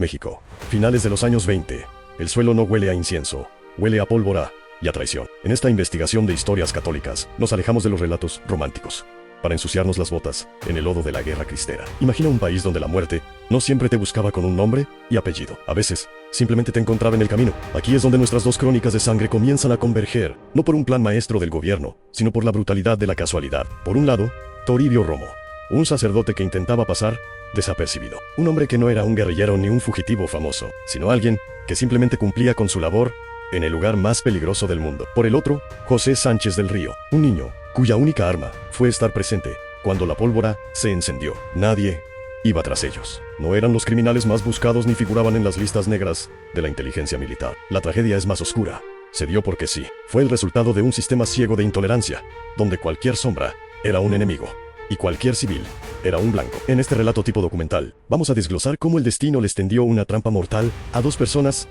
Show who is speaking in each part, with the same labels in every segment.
Speaker 1: México. Finales de los años 20. El suelo no huele a incienso, huele a pólvora y a traición. En esta investigación de historias católicas, nos alejamos de los relatos románticos para ensuciarnos las botas en el lodo de la guerra cristera. Imagina un país donde la muerte no siempre te buscaba con un nombre y apellido. A veces, simplemente te encontraba en el camino. Aquí es donde nuestras dos crónicas de sangre comienzan a converger, no por un plan maestro del gobierno, sino por la brutalidad de la casualidad. Por un lado, Toribio Romo, un sacerdote que intentaba pasar desapercibido. Un hombre que no era un guerrillero ni un fugitivo famoso, sino alguien que simplemente cumplía con su labor en el lugar más peligroso del mundo. Por el otro, José Sánchez del Río, un niño cuya única arma fue estar presente cuando la pólvora se encendió. Nadie iba tras ellos. No eran los criminales más buscados ni figuraban en las listas negras de la inteligencia militar. La tragedia es más oscura. Se dio porque sí. Fue el resultado de un sistema ciego de intolerancia, donde cualquier sombra era un enemigo y cualquier civil era un blanco. En este relato tipo documental, vamos a desglosar cómo el destino les tendió una trampa mortal a dos personas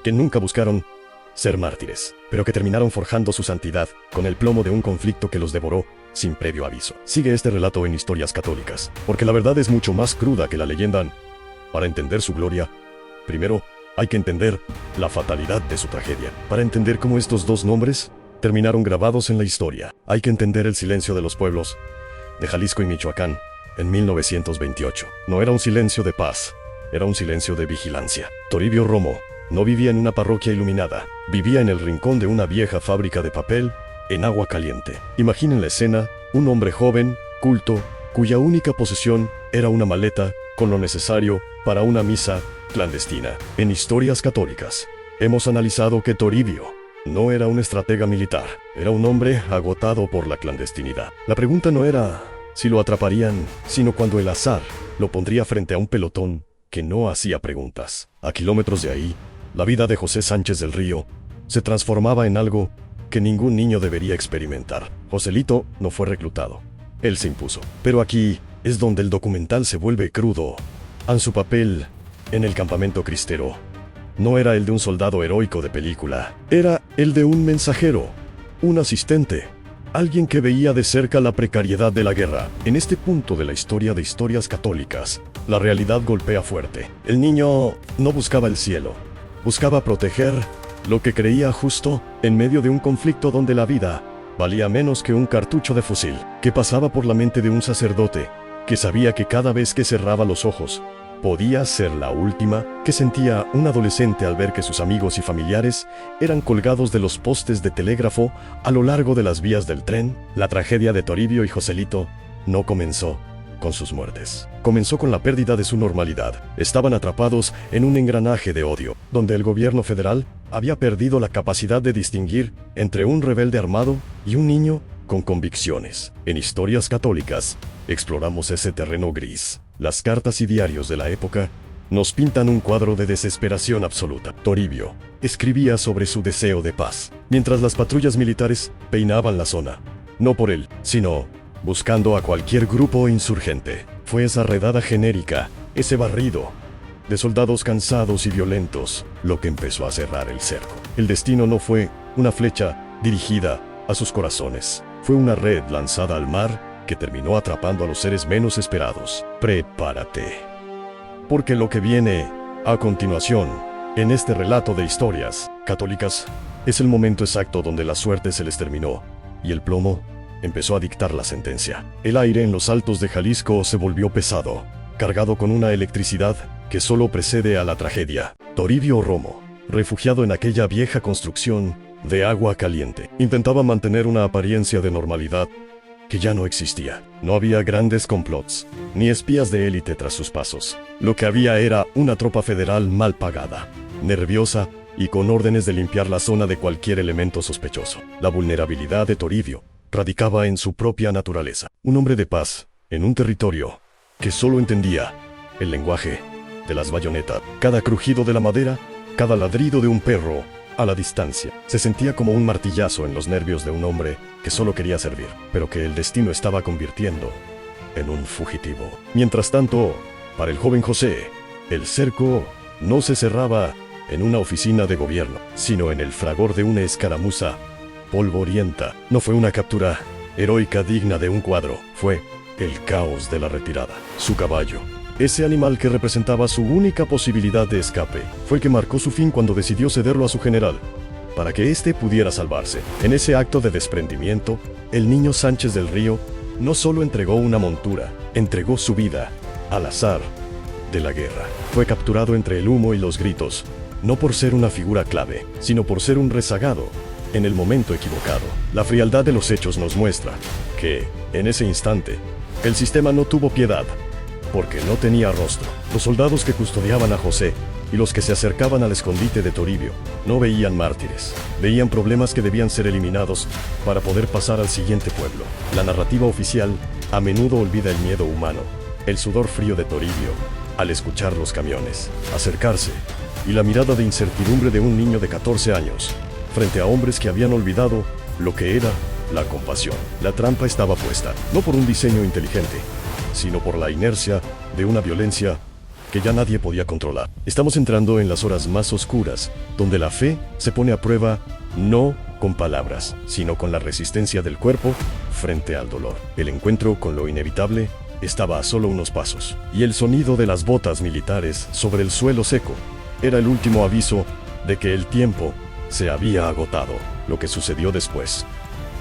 Speaker 1: que nunca buscaron ser mártires, pero que terminaron forjando su santidad con el plomo de un conflicto que los devoró sin previo aviso. Sigue este relato en Historias Católicas, porque la verdad es mucho más cruda que la leyenda. Para entender su gloria, primero hay que entender la fatalidad de su tragedia. Para entender cómo estos dos nombres terminaron grabados en la historia, hay que entender el silencio de los pueblos de Jalisco y Michoacán en 1928. No era un silencio de paz, era un silencio de vigilancia. Toribio Romo no vivía en una parroquia iluminada, vivía en el rincón de una vieja fábrica de papel en Agua Caliente. Imaginen la escena, un hombre joven, culto, cuya única posesión era una maleta con lo necesario para una misa clandestina. En Historias Católicas, hemos analizado que Toribio no era un estratega militar, era un hombre agotado por la clandestinidad. La pregunta no era si lo atraparían, sino cuando el azar lo pondría frente a un pelotón que no hacía preguntas. A kilómetros de ahí, la vida de José Sánchez del Río se transformaba en algo que ningún niño debería experimentar. Joselito no fue reclutado, él se impuso. Pero aquí es donde el documental se vuelve crudo. Su papel en el campamento cristero no era el de un soldado heroico de película, era el de un mensajero, un asistente, alguien que veía de cerca la precariedad de la guerra. En este punto de la historia de Historias Católicas, la realidad golpea fuerte. El niño no buscaba el cielo, buscaba proteger lo que creía justo en medio de un conflicto donde la vida valía menos que un cartucho de fusil. ¿Qué pasaba por la mente de un sacerdote que sabía que cada vez que cerraba los ojos podía ser la última? ¿Qué sentía un adolescente al ver que sus amigos y familiares eran colgados de los postes de telégrafo a lo largo de las vías del tren? La tragedia de Toribio y Joselito no comenzó con sus muertes. Comenzó con la pérdida de su normalidad. Estaban atrapados en un engranaje de odio, donde el gobierno federal había perdido la capacidad de distinguir entre un rebelde armado y un niño con convicciones. En Historias Católicas, exploramos ese terreno gris. Las cartas y diarios de la época nos pintan un cuadro de desesperación absoluta. Toribio escribía sobre su deseo de paz, mientras las patrullas militares peinaban la zona. No por él, sino buscando a cualquier grupo insurgente. Fue esa redada genérica, ese barrido de soldados cansados y violentos, lo que empezó a cerrar el cerco. El destino no fue una flecha dirigida a sus corazones, fue una red lanzada al mar que terminó atrapando a los seres menos esperados. Prepárate, porque lo que viene a continuación en este relato de Historias Católicas es el momento exacto donde la suerte se les terminó y el plomo empezó a dictar la sentencia. El aire en los altos de Jalisco se volvió pesado, cargado con una electricidad que solo precede a la tragedia. Toribio Romo, refugiado en aquella vieja construcción de Agua Caliente, intentaba mantener una apariencia de normalidad que ya no existía. No había grandes complots, ni espías de élite tras sus pasos. Lo que había era una tropa federal mal pagada, nerviosa y con órdenes de limpiar la zona de cualquier elemento sospechoso. La vulnerabilidad de Toribio radicaba en su propia naturaleza. Un hombre de paz, en un territorio que solo entendía el lenguaje de las bayonetas. Cada crujido de la madera, cada ladrido de un perro a la distancia. Se sentía como un martillazo en los nervios de un hombre que solo quería servir, pero que el destino estaba convirtiendo en un fugitivo. Mientras tanto, para el joven José, el cerco no se cerraba en una oficina de gobierno, sino en el fragor de una escaramuza polvorienta. No fue una captura heroica digna de un cuadro, fue el caos de la retirada. Su caballo, Ese animal que representaba su única posibilidad de escape, fue el que marcó su fin cuando decidió cederlo a su general, para que éste pudiera salvarse. En ese acto de desprendimiento, el niño Sánchez del Río no solo entregó una montura, entregó su vida al azar de la guerra. Fue capturado entre el humo y los gritos, no por ser una figura clave, sino por ser un rezagado en el momento equivocado. La frialdad de los hechos nos muestra que, en ese instante, el sistema no tuvo piedad, porque no tenía rostro. Los soldados que custodiaban a José y los que se acercaban al escondite de Toribio no veían mártires, veían problemas que debían ser eliminados para poder pasar al siguiente pueblo. La narrativa oficial a menudo olvida el miedo humano, el sudor frío de Toribio al escuchar los camiones acercarse y la mirada de incertidumbre de un niño de 14 años frente a hombres que habían olvidado lo que era la compasión. La trampa estaba puesta, no por un diseño inteligente, sino por la inercia de una violencia que ya nadie podía controlar. Estamos entrando en las horas más oscuras, donde la fe se pone a prueba no con palabras, sino con la resistencia del cuerpo frente al dolor. El encuentro con lo inevitable estaba a solo unos pasos, y el sonido de las botas militares sobre el suelo seco era el último aviso de que el tiempo se había agotado. Lo que sucedió después,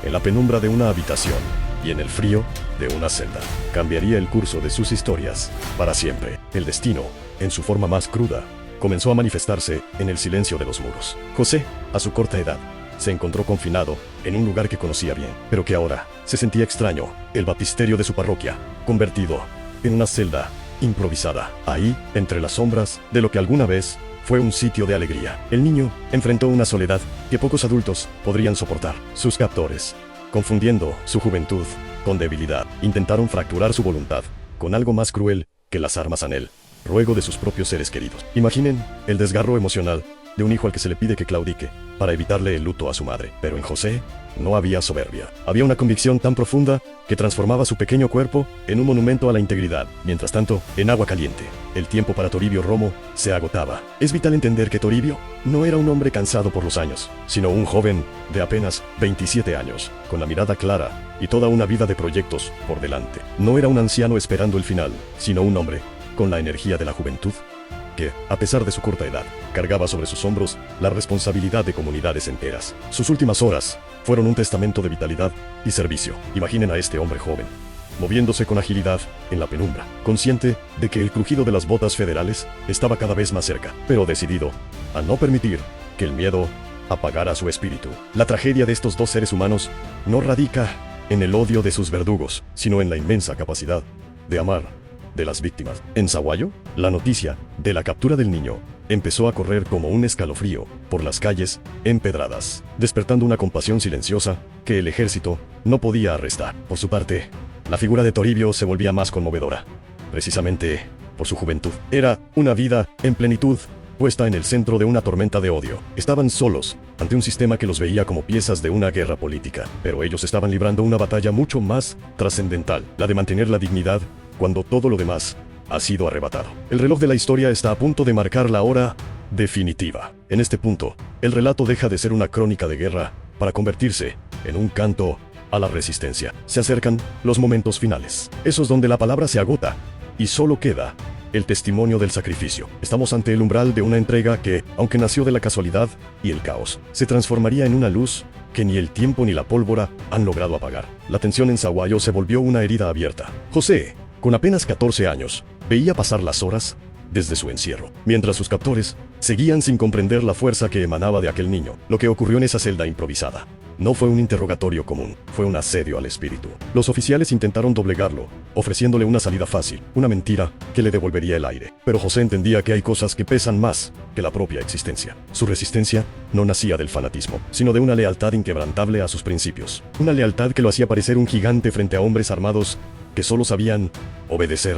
Speaker 1: en la penumbra de una habitación y en el frío de una celda, cambiaría el curso de sus historias para siempre. El destino, en su forma más cruda, comenzó a manifestarse en el silencio de los muros. José, a su corta edad, se encontró confinado en un lugar que conocía bien, pero que ahora se sentía extraño, el baptisterio de su parroquia, convertido en una celda improvisada, ahí, entre las sombras de lo que alguna vez fue un sitio de alegría. El niño enfrentó una soledad que pocos adultos podrían soportar. Sus captores, confundiendo su juventud con debilidad, intentaron fracturar su voluntad con algo más cruel que las armas en él, ruego de sus propios seres queridos. Imaginen el desgarro emocional de un hijo al que se le pide que claudique para evitarle el luto a su madre. Pero en José no había soberbia. Había una convicción tan profunda que transformaba su pequeño cuerpo en un monumento a la integridad. Mientras tanto, en Agua Caliente, el tiempo para Toribio Romo se agotaba. Es vital entender que Toribio no era un hombre cansado por los años, sino un joven de apenas 27 años, con la mirada clara y toda una vida de proyectos por delante. No era un anciano esperando el final, sino un hombre con la energía de la juventud, que, a pesar de su corta edad, cargaba sobre sus hombros la responsabilidad de comunidades enteras. Sus últimas horas fueron un testamento de vitalidad y servicio. Imaginen a este hombre joven, moviéndose con agilidad en la penumbra, consciente de que el crujido de las botas federales estaba cada vez más cerca, pero decidido a no permitir que el miedo apagara su espíritu. La tragedia de estos dos seres humanos no radica en el odio de sus verdugos, sino en la inmensa capacidad de amar de las víctimas. En Sahuayo, la noticia de la captura del niño empezó a correr como un escalofrío por las calles empedradas, despertando una compasión silenciosa que el ejército no podía arrestar. Por su parte, la figura de Toribio se volvía más conmovedora, precisamente por su juventud. Era una vida en plenitud, puesta en el centro de una tormenta de odio. Estaban solos ante un sistema que los veía como piezas de una guerra política, pero ellos estaban librando una batalla mucho más trascendental, la de mantener la dignidad cuando todo lo demás ha sido arrebatado. El reloj de la historia está a punto de marcar la hora definitiva. En este punto, el relato deja de ser una crónica de guerra para convertirse en un canto a la resistencia. Se acercan los momentos finales, esos donde la palabra se agota y solo queda el testimonio del sacrificio. Estamos ante el umbral de una entrega que, aunque nació de la casualidad y el caos, se transformaría en una luz que ni el tiempo ni la pólvora han logrado apagar. La tensión en Sahuayo se volvió una herida abierta. José, con apenas 14 años, veía pasar las horas desde su encierro, mientras sus captores seguían sin comprender la fuerza que emanaba de aquel niño. Lo que ocurrió en esa celda improvisada no fue un interrogatorio común, fue un asedio al espíritu. Los oficiales intentaron doblegarlo, ofreciéndole una salida fácil, una mentira que le devolvería el aire. Pero José entendía que hay cosas que pesan más que la propia existencia. Su resistencia no nacía del fanatismo, sino de una lealtad inquebrantable a sus principios. Una lealtad que lo hacía parecer un gigante frente a hombres armados que solo sabían obedecer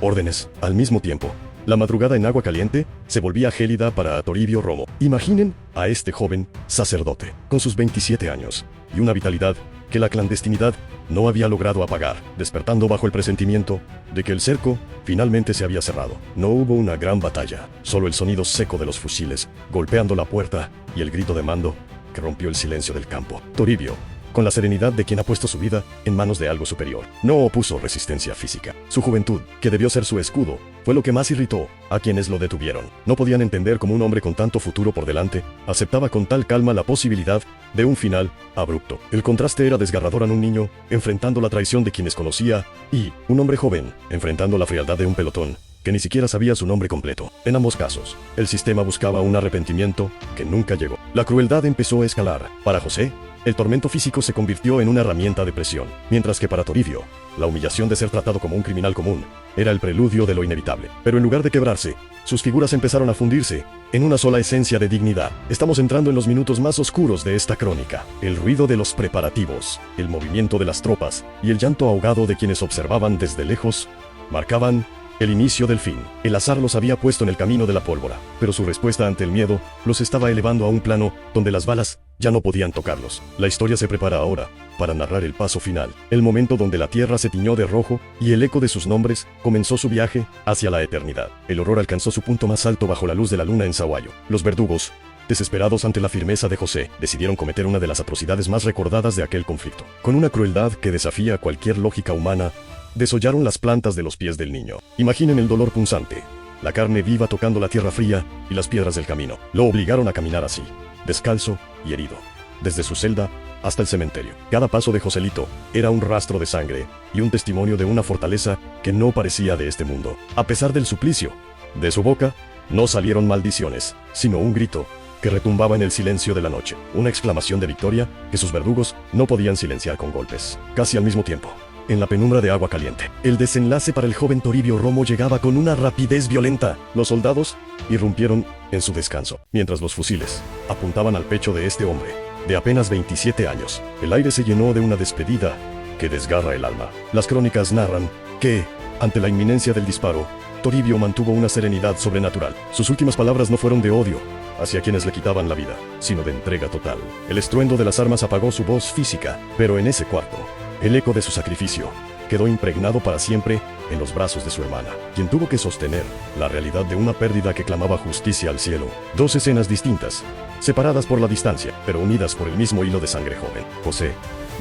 Speaker 1: órdenes. Al mismo tiempo, la madrugada en Agua Caliente se volvía gélida para Toribio Romo. Imaginen a este joven sacerdote, con sus 27 años, y una vitalidad que la clandestinidad no había logrado apagar, despertando bajo el presentimiento de que el cerco finalmente se había cerrado. No hubo una gran batalla, solo el sonido seco de los fusiles golpeando la puerta y el grito de mando que rompió el silencio del campo. Toribio con la serenidad de quien ha puesto su vida en manos de algo superior. No opuso resistencia física. Su juventud, que debió ser su escudo, fue lo que más irritó a quienes lo detuvieron. No podían entender cómo un hombre con tanto futuro por delante aceptaba con tal calma la posibilidad de un final abrupto. El contraste era desgarrador en un niño enfrentando la traición de quienes conocía y un hombre joven enfrentando la frialdad de un pelotón que ni siquiera sabía su nombre completo. En ambos casos, el sistema buscaba un arrepentimiento que nunca llegó. La crueldad empezó a escalar. Para José, el tormento físico se convirtió en una herramienta de presión, mientras que para Toribio, la humillación de ser tratado como un criminal común era el preludio de lo inevitable. Pero en lugar de quebrarse, sus figuras empezaron a fundirse en una sola esencia de dignidad. Estamos entrando en los minutos más oscuros de esta crónica. El ruido de los preparativos, el movimiento de las tropas y el llanto ahogado de quienes observaban desde lejos marcaban el inicio del fin. El azar los había puesto en el camino de la pólvora, pero su respuesta ante el miedo los estaba elevando a un plano donde las balas ya no podían tocarlos. La historia se prepara ahora para narrar el paso final, el momento donde la tierra se tiñó de rojo y el eco de sus nombres comenzó su viaje hacia la eternidad. El horror alcanzó su punto más alto bajo la luz de la luna en Sahuayo. Los verdugos, desesperados ante la firmeza de José, decidieron cometer una de las atrocidades más recordadas de aquel conflicto. Con una crueldad que desafía cualquier lógica humana, desollaron las plantas de los pies del niño. Imaginen el dolor punzante, la carne viva tocando la tierra fría y las piedras del camino. Lo obligaron a caminar así, descalzo y herido, desde su celda hasta el cementerio. Cada paso de Joselito era un rastro de sangre y un testimonio de una fortaleza que no parecía de este mundo. A pesar del suplicio, de su boca no salieron maldiciones, sino un grito que retumbaba en el silencio de la noche, una exclamación de victoria que sus verdugos no podían silenciar con golpes. Casi al mismo tiempo, en la penumbra de Agua Caliente, el desenlace para el joven Toribio Romo llegaba con una rapidez violenta. Los soldados irrumpieron en su descanso, mientras los fusiles apuntaban al pecho de este hombre, de apenas 27 años. El aire se llenó de una despedida que desgarra el alma. Las crónicas narran que, ante la inminencia del disparo, Toribio mantuvo una serenidad sobrenatural. Sus últimas palabras no fueron de odio hacia quienes le quitaban la vida, sino de entrega total. El estruendo de las armas apagó su voz física, pero en ese cuarto, el eco de su sacrificio quedó impregnado para siempre en los brazos de su hermana, quien tuvo que sostener la realidad de una pérdida que clamaba justicia al cielo. Dos escenas distintas, separadas por la distancia, pero unidas por el mismo hilo de sangre joven. José,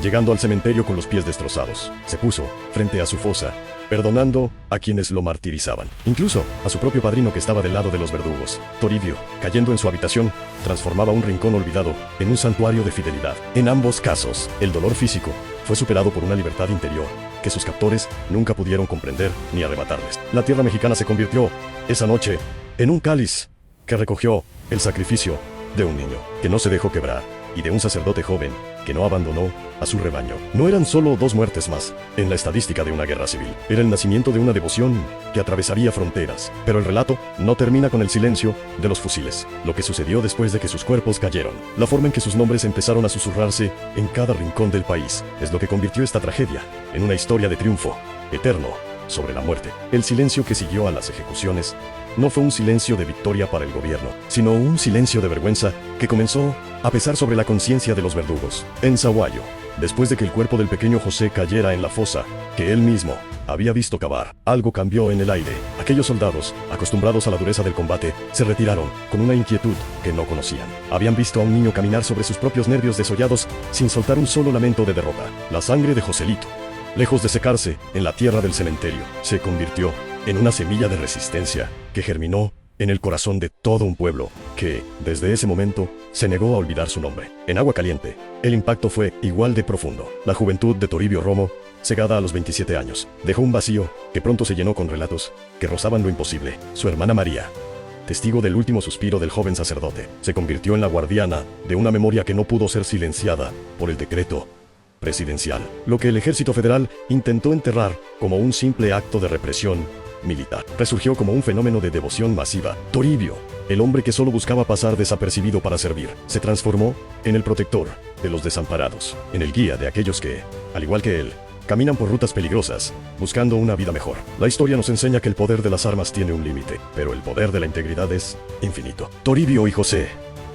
Speaker 1: llegando al cementerio con los pies destrozados, se puso frente a su fosa, perdonando a quienes lo martirizaban, incluso a su propio padrino que estaba del lado de los verdugos. Toribio, cayendo en su habitación, transformaba un rincón olvidado en un santuario de fidelidad. En ambos casos, el dolor físico fue superado por una libertad interior que sus captores nunca pudieron comprender ni arrebatarles. La tierra mexicana se convirtió, esa noche, en un cáliz que recogió el sacrificio de un niño que no se dejó quebrar y de un sacerdote joven que no abandonó a su rebaño. No eran solo dos muertes más en la estadística de una guerra civil. Era el nacimiento de una devoción que atravesaría fronteras. Pero el relato no termina con el silencio de los fusiles. Lo que sucedió después de que sus cuerpos cayeron, la forma en que sus nombres empezaron a susurrarse en cada rincón del país, es lo que convirtió esta tragedia en una historia de triunfo eterno sobre la muerte. El silencio que siguió a las ejecuciones no fue un silencio de victoria para el gobierno, sino un silencio de vergüenza que comenzó a pesar sobre la conciencia de los verdugos. En Sahuayo, después de que el cuerpo del pequeño José cayera en la fosa que él mismo había visto cavar, algo cambió en el aire. Aquellos soldados, acostumbrados a la dureza del combate, se retiraron con una inquietud que no conocían. Habían visto a un niño caminar sobre sus propios nervios desollados sin soltar un solo lamento de derrota. La sangre de Joselito, lejos de secarse en la tierra del cementerio, se convirtió en una semilla de resistencia que germinó en el corazón de todo un pueblo que, desde ese momento, se negó a olvidar su nombre. En Agua Caliente, el impacto fue igual de profundo. La juventud de Toribio Romo, cegada a los 27 años, dejó un vacío que pronto se llenó con relatos que rozaban lo imposible. Su hermana María, testigo del último suspiro del joven sacerdote, se convirtió en la guardiana de una memoria que no pudo ser silenciada por el decreto presidencial. Lo que el ejército federal intentó enterrar como un simple acto de represión militar, resurgió como un fenómeno de devoción masiva. Toribio, el hombre que solo buscaba pasar desapercibido para servir, se transformó en el protector de los desamparados, en el guía de aquellos que, al igual que él, caminan por rutas peligrosas, buscando una vida mejor. La historia nos enseña que el poder de las armas tiene un límite, pero el poder de la integridad es infinito. Toribio y José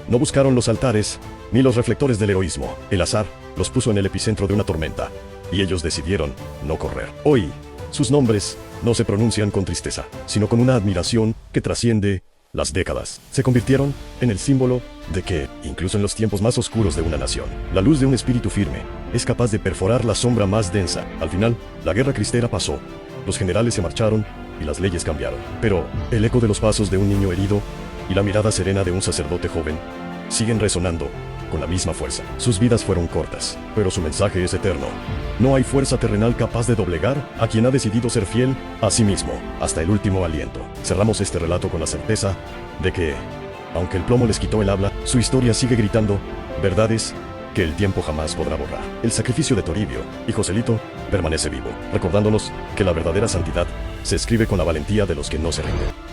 Speaker 1: no buscaron los altares ni los reflectores del heroísmo. El azar los puso en el epicentro de una tormenta, y ellos decidieron no correr. Hoy, sus nombres no se pronuncian con tristeza, sino con una admiración que trasciende Las décadas se convirtieron en el símbolo de que, incluso en los tiempos más oscuros de una nación, la luz de un espíritu firme es capaz de perforar la sombra más densa. Al final, la guerra cristera pasó, los generales se marcharon y las leyes cambiaron. Pero el eco de los pasos de un niño herido y la mirada serena de un sacerdote joven siguen resonando con la misma fuerza. Sus vidas fueron cortas, pero su mensaje es eterno. No hay fuerza terrenal capaz de doblegar a quien ha decidido ser fiel a sí mismo hasta el último aliento. Cerramos este relato con la certeza de que, aunque el plomo les quitó el habla, su historia sigue gritando verdades que el tiempo jamás podrá borrar. El sacrificio de Toribio y Joselito permanece vivo, recordándonos que la verdadera santidad se escribe con la valentía de los que no se rinden.